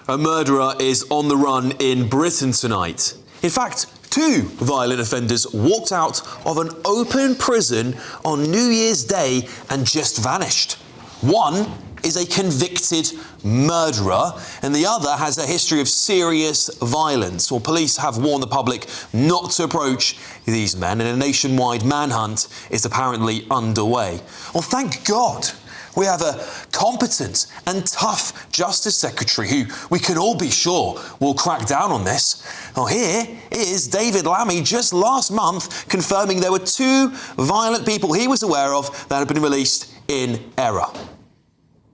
A murderer is on the run in Britain tonight. In fact, 2 violent offenders walked out of an open prison on New Year's Day and just vanished. One is a convicted murderer, and the other has a history of serious violence. Well, police have warned the public not to approach these men, and a nationwide manhunt is apparently underway. Well, thank God we have a competent and tough Justice Secretary who we can all be sure will crack down on this. Well, here is David Lammy just last month confirming there were 2 violent people he was aware of that had been released in error.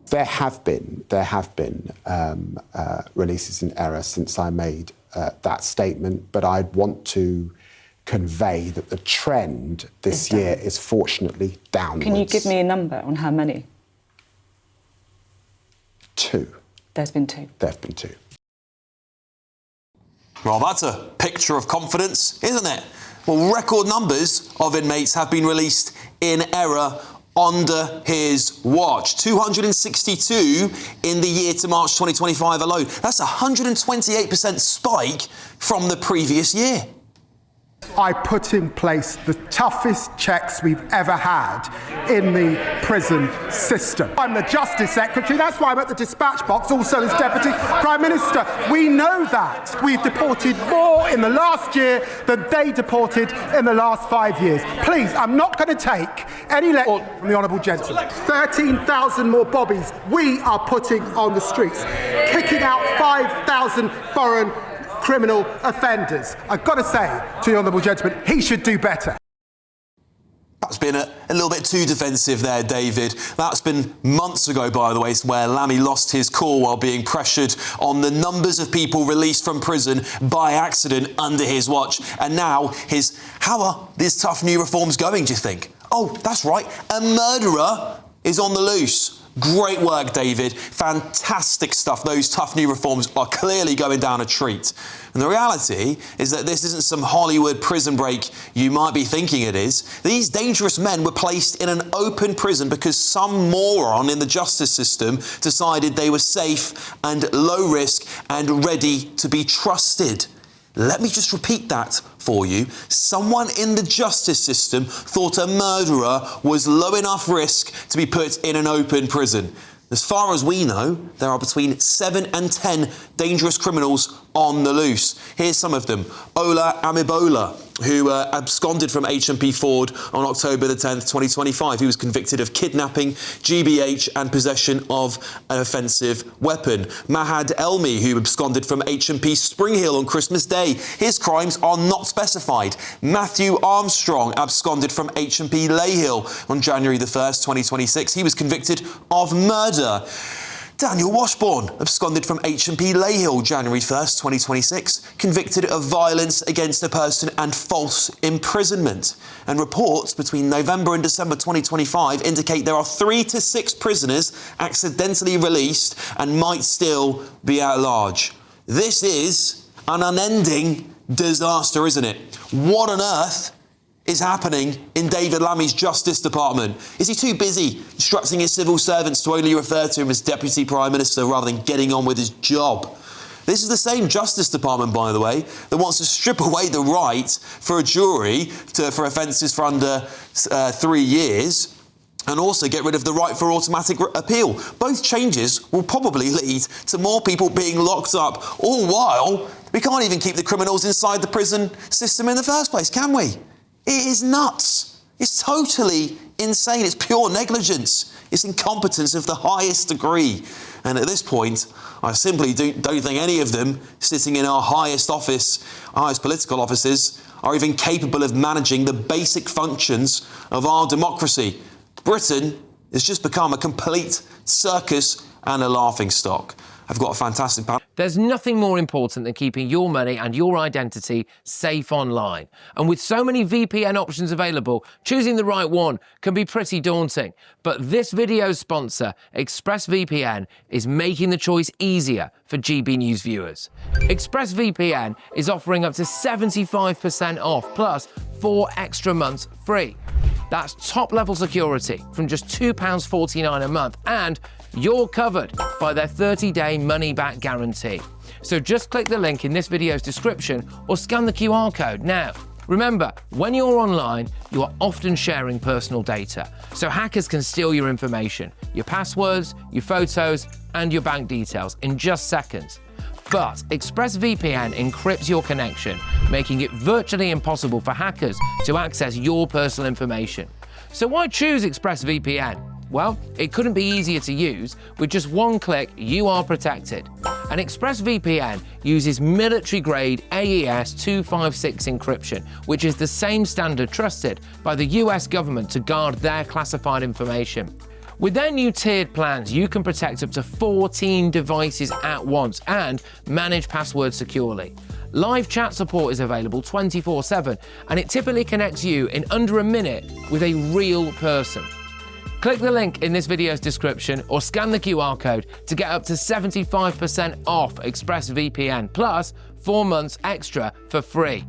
There have been releases in error since I made that statement, but I'd want to convey that the trend this year is fortunately downwards. Can you give me a number on how many? 2. There's been 2. There have been 2. Well, that's a picture of confidence, isn't it? Well, record numbers of inmates have been released in error under his watch. 262 in the year to March 2025 alone. That's a 128% spike from the previous year. I put in place the toughest checks we've ever had in the prison system. I'm the Justice Secretary, that's why I'm at the dispatch box, also as Deputy Prime Minister. We know that. We've deported more in the last year than they deported in the last 5 years. Please, I'm not going to take any lecture from the Honourable Gentleman. 13,000 more bobbies we are putting on the streets, kicking out 5,000 foreign criminal offenders. I've got to say to the Honourable Gentleman, he should do better. That's been a little bit too defensive there, David. That's been months ago, by the way, where Lammy lost his cool while being pressured on the numbers of people released from prison by accident under his watch. And now how are these tough new reforms going, do you think? Oh, that's right, a murderer is on the loose. Great work, David. Fantastic stuff. Those tough new reforms are clearly going down a treat. And the reality is that this isn't some Hollywood prison break you might be thinking it is. These dangerous men were placed in an open prison because some moron in the justice system decided they were safe and low risk and ready to be trusted. Let me just repeat that for you. Someone in the justice system thought a murderer was low enough risk to be put in an open prison. As far as we know, there are between 7 and 10 dangerous criminals on the loose. Here's some of them. Ola Amibola, who absconded from HMP Ford on October the 10th, 2025. He was convicted of kidnapping, GBH and possession of an offensive weapon. Mahad Elmi, who absconded from HMP Spring Hill on Christmas Day. His crimes are not specified. Matthew Armstrong absconded from HMP Leyhill on January the 1st, 2026. He was convicted of murder. Daniel Washbourne absconded from HMP Leyhill January 1st, 2026, convicted of violence against a person and false imprisonment. And reports between November and December 2025 indicate there are 3 to 6 prisoners accidentally released and might still be at large. This is an unending disaster, isn't it? What on earth is happening in David Lammy's Justice Department? Is he too busy instructing his civil servants to only refer to him as Deputy Prime Minister rather than getting on with his job? This is the same Justice Department, by the way, that wants to strip away the right for a jury for offences for under 3 years and also get rid of the right for automatic appeal. Both changes will probably lead to more people being locked up, all while we can't even keep the criminals inside the prison system in the first place, can we? It is nuts. It's totally insane. It's pure negligence. It's incompetence of the highest degree. And at this point, I simply don't think any of them sitting in our highest office, our highest political offices, are even capable of managing the basic functions of our democracy. Britain has just become a complete circus and a laughingstock. I've got a fantastic panel. There's nothing more important than keeping your money and your identity safe online. And with so many VPN options available, choosing the right one can be pretty daunting. But this video's sponsor, ExpressVPN, is making the choice easier for GB News viewers. ExpressVPN is offering up to 75% off, plus 4 extra months free. That's top-level security from just £2.49 a month, and you're covered by their 30-day money-back guarantee. So just click the link in this video's description or scan the QR code now. Remember, when you're online, you are often sharing personal data, so hackers can steal your information, your passwords, your photos, and your bank details in just seconds. But ExpressVPN encrypts your connection, making it virtually impossible for hackers to access your personal information. So why choose ExpressVPN? Well, it couldn't be easier to use. With just one click, you are protected. And ExpressVPN uses military-grade AES 256 encryption, which is the same standard trusted by the US government to guard their classified information. With their new tiered plans, you can protect up to 14 devices at once and manage passwords securely. Live chat support is available 24/7, and it typically connects you in under a minute with a real person. Click the link in this video's description or scan the QR code to get up to 75% off ExpressVPN, plus 4 months extra for free.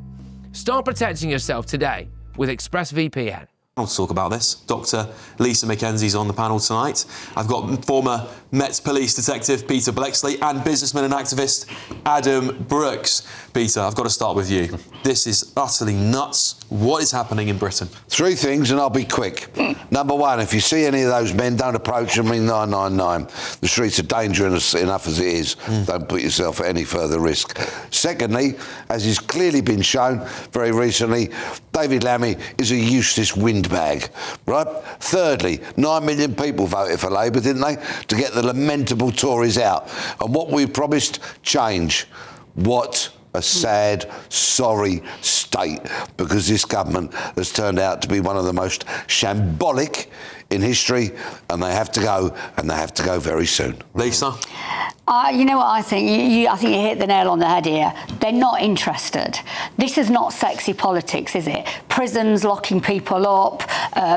Start protecting yourself today with ExpressVPN. To talk about this, Dr. Lisa Mackenzie's on the panel tonight. I've got former Met Police Detective Peter Blexley and businessman and activist Adam Brooks. Peter, I've got to start with you. This is utterly nuts. What is happening in Britain? 3 things, and I'll be quick. Number 1, if you see any of those men, don't approach them in 999. The streets are dangerous enough as it is. Don't put yourself at any further risk. Secondly, as has clearly been shown very recently, David Lammy is a useless windbag, right? Thirdly, 9 million people voted for Labour, didn't they, to get the lamentable Tories out. And what we promised, change. What a sad, sorry state, because this government has turned out to be one of the most shambolic in history, and they have to go, and they have to go very soon. Lisa? You know what I think? I think you hit the nail on the head here. They're not interested. This is not sexy politics, is it? Prisons locking people up,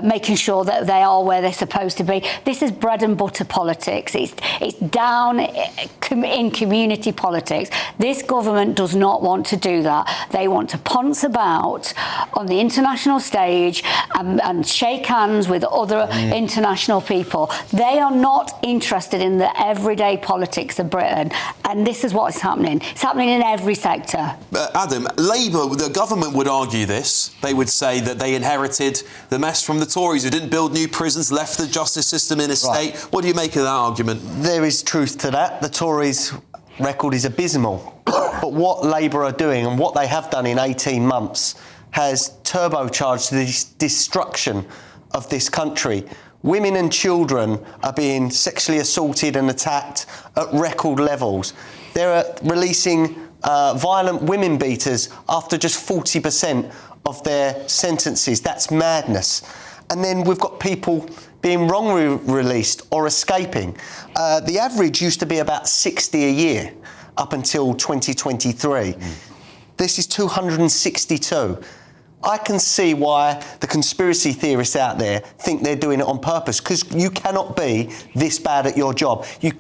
making sure that they are where they're supposed to be. This is bread and butter politics. It's down in community politics. This government does not want to do that. They want to ponce about on the international stage and shake hands with other international people. They are not interested in the everyday politics of Britain, and this is what's happening. It's happening in every sector. Adam, Labour, the government would argue this. They would say that they inherited the mess from the Tories, who didn't build new prisons, left the justice system in a state. What do you make of that argument? There is truth to that. The Tories' record is abysmal. But what Labour are doing, and what they have done in 18 months, has turbocharged the destruction of this country. Women and children are being sexually assaulted and attacked at record levels. They're releasing violent women beaters after just 40% of their sentences. That's madness. And then we've got people being wrongly released or escaping. The average used to be about 60 a year up until 2023. This is 262. I can see why the conspiracy theorists out there think they're doing it on purpose, because you cannot be this bad at your job. You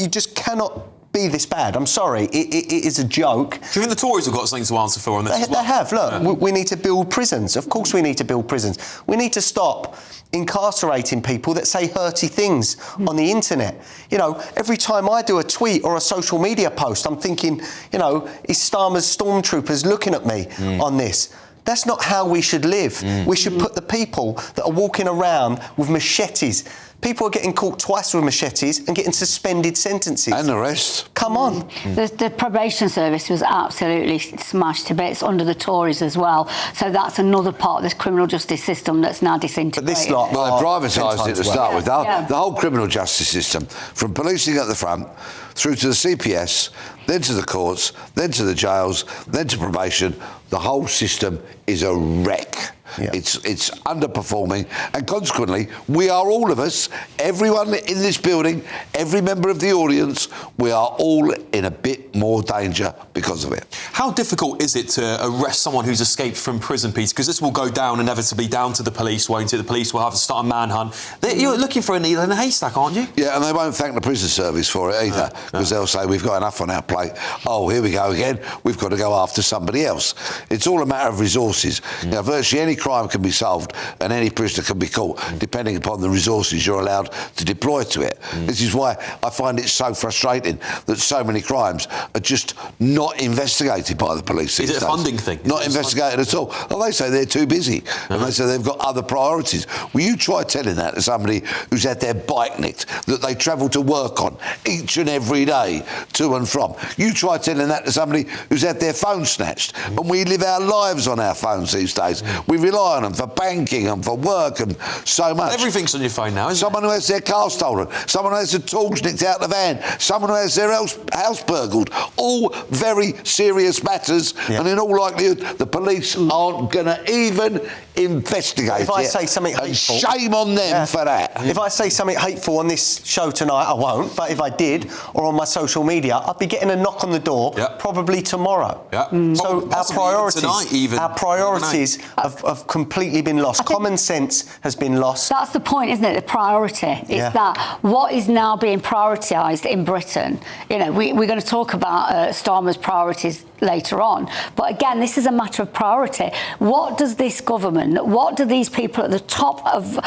just cannot be this bad. I'm sorry, it is a joke. Do you think the Tories have got something to answer for on this as well? They have. Look, we need to build prisons. Of course we need to build prisons. We need to stop incarcerating people that say hurty things on the internet. You know, every time I do a tweet or a social media post, I'm thinking, you know, is Starmer's stormtroopers looking at me on this? That's not how we should live. We should put the people that are walking around with machetes. People are getting caught twice with machetes and getting suspended sentences. And arrests. Come on. The probation service was absolutely smashed to bits under the Tories as well. So that's another part of this criminal justice system that's now disintegrated. But this lot, well, they privatised it to start with. Yeah. The whole criminal justice system, from policing at the front, through to the CPS, then to the courts, then to the jails, then to probation, the whole system is a wreck. Yeah. It's underperforming, and consequently, we are all of us, everyone in this building, every member of the audience, we are all in a bit more danger because of it. How difficult is it to arrest someone who's escaped from prison, Peter? Because this will go down inevitably down to the police, won't it? The police will have to start a manhunt. You're looking for a needle in a haystack, aren't you? Yeah, and they won't thank the prison service for it either, because they'll say, we've got enough on our plate. Oh, here we go again. We've got to go after somebody else. It's all a matter of resources. Now, virtually any crime can be solved and any prisoner can be caught, depending upon the resources you're allowed to deploy to it. This is why I find it so frustrating that so many crimes are just not investigated by the police. Is it a funding thing? Not investigated at all. Well, they say they're too busy, and they say they've got other priorities. Will you try telling that to somebody who's had their bike nicked, that they travel to work on each and every day, to and from? You try telling that to somebody who's had their phone snatched, and we live our lives on our phones these days. We rely on them for banking and for work and so much. Everything's on your phone now, isn't Someone who has their car stolen, someone who has the tools nicked out the van, someone who has their house burgled. All very serious matters, and in all likelihood, the police aren't going to even investigate if I say something hateful, shame on them for that. If I say something hateful on this show tonight, I won't, but if I did, or on my social media, I'd be getting a knock on the door probably tomorrow. So our priorities, tonight even. have completely been lost. Common sense has been lost. That's the point, isn't it? The priority. It's that what is now being prioritised in Britain. You know, we're going to talk about Starmer's priorities later on. But again, this is a matter of priority. What does this government, what do these people at the top of,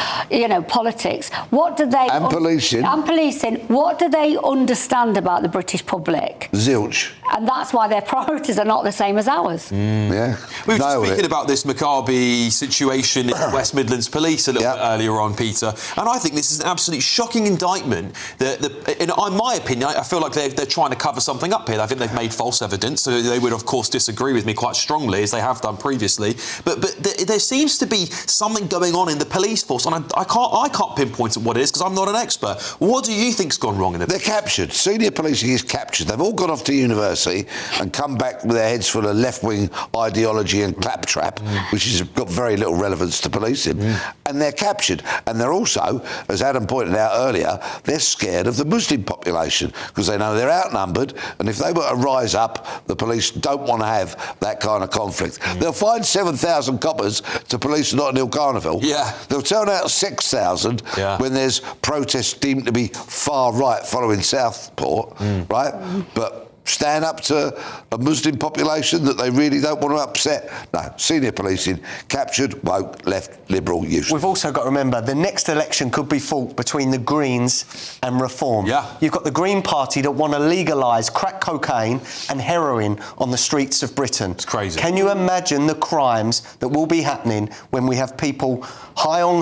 politics, what do they... And policing. And policing, what do they understand about the British public? Zilch. And that's why their priorities are not the same as ours. Yeah. We were just speaking about this Maccabi situation in West Midlands Police a little bit earlier on, Peter, and I think this is an absolutely shocking indictment. In my opinion, I feel like they're trying to cover something up here. I think they've made false evidence, so they would, of course, disagree with me quite strongly, as they have done previously. But there seems to be something going on in the police force, and I can't pinpoint what it is because I'm not an expert. What do you think's gone wrong in it? They're captured. Senior policing is captured. They've all gone off to university and come back with their heads full of left-wing ideology and claptrap, which has got very little relevance to policing. And they're captured. And they're also, as Adam pointed out earlier, they're scared of the Muslim population because they know they're outnumbered, and if they were to rise up, the police don't want to have that kind of conflict. They'll find 7,000 coppers to police Notting Hill Carnival. Yeah. They'll turn out 6,000 when there's protests deemed to be far right following Southport, right? But stand up to a Muslim population that they really don't want to upset? No. Senior policing, captured, woke, left, liberal, useless. We've also got to remember the next election could be fought between the Greens and Reform. You've got the Green Party that want to legalise crack cocaine and heroin on the streets of Britain. It's crazy. Can you imagine the crimes that will be happening when we have people high on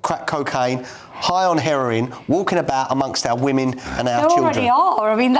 crack cocaine, high on heroin, walking about amongst our women and our children? They already are. I mean,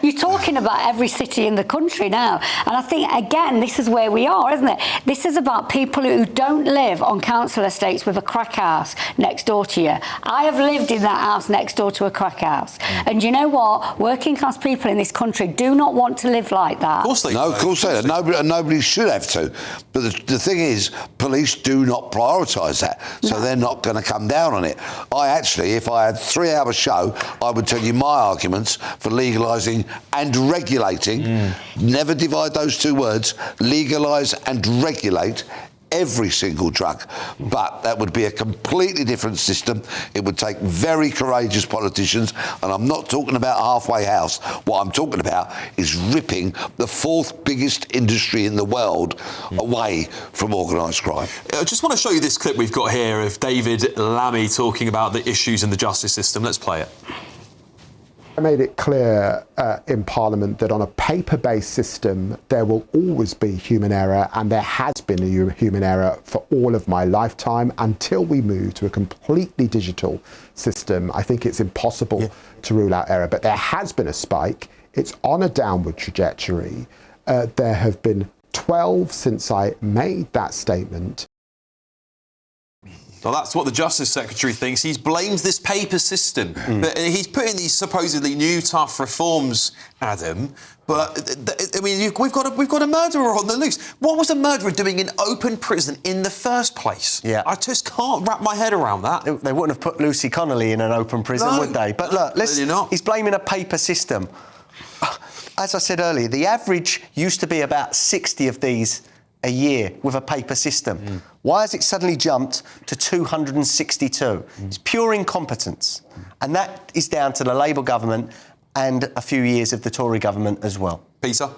you're talking about every city in the country now. And I think, again, this is where we are, isn't it? This is about people who don't live on council estates with a crack house next door to you. I have lived in that house next door to a crack house. And you know what? Working class people in this country do not want to live like that. Of course they do. No, of course they don't. Nobody should have to. But the thing is, police do not prioritise that. So they're not going to come down on it. I actually, if I had a 3-hour show, I would tell you my arguments for legalising and regulating. Never divide those two words. Legalise and regulate every single drug. But that would be a completely different system. It would take very courageous politicians, and I'm not talking about a halfway house. What I'm talking about is ripping the 4th biggest industry in the world away from organised crime. I just want to show you this clip we've got here of David Lammy talking about the issues in the justice system. Let's play it. I made it clear in Parliament that on a paper-based system there will always be human error, and there has been a human error for all of my lifetime until we move to a completely digital system. I think it's impossible to rule out error, but there has been a spike. It's on a downward trajectory. There have been 12 since I made that statement. Well, that's what the Justice Secretary thinks. He's blamed this paper system. But he's putting these supposedly new tough reforms, Adam. But I mean, we've got a murderer on the loose. What was a murderer doing in open prison in the first place? I just can't wrap my head around that. They wouldn't have put Lucy Connolly in an open prison, would they? But look, he's blaming a paper system. As I said earlier, the average used to be about 60 of these a year with a paper system. Why has it suddenly jumped to 262? It's pure incompetence. And that is down to the Labour government and a few years of the Tory government as well. Peter?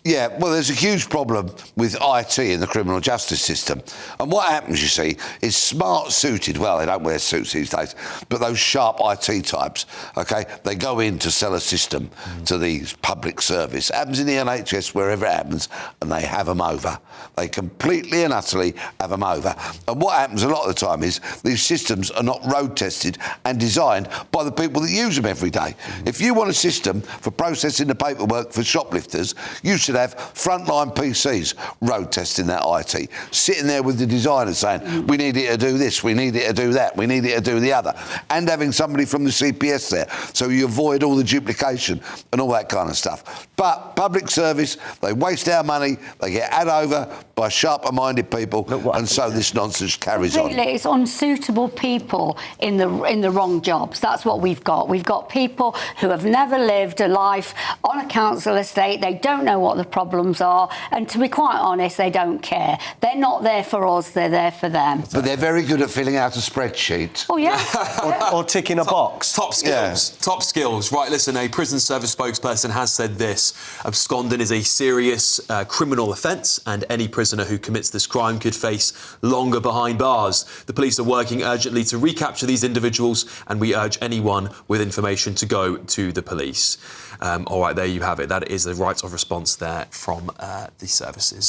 Yeah, well, there's a huge problem with IT in the criminal justice system. And what happens, you see, is smart suited, well, they don't wear suits these days, but those sharp IT types, OK, they go in to sell a system to the public service. It happens in the NHS, wherever it happens, and they have them over. They completely and utterly have them over. And what happens a lot of the time is these systems are not road tested and designed by the people that use them every day. If you want a system for processing the paperwork for shoplifters, you should have frontline PCs road testing that IT, sitting there with the designers saying, we need it to do this, we need it to do that, we need it to do the other, and having somebody from the CPS there, so you avoid all the duplication and all that kind of stuff. But public service, they waste our money, they get had over by sharper-minded people, and so this nonsense carries on. It's unsuitable people in the wrong jobs. That's what we've got. We've got people who have never lived a life on a council estate. They don't know what the problems are, and to be quite honest, they don't care. They're not there for us, they're there for them. But they're very good at filling out a spreadsheet. Oh, yeah. or ticking a box. Top skills. Yeah. Top skills. Right, listen, a prison service spokesperson has said this. Absconding is a serious criminal offence, and any prisoner who commits this crime could face longer behind bars. The police are working urgently to recapture these individuals, and we urge anyone with information to go to the police. All right, there you have it. That is the right of response there from the services.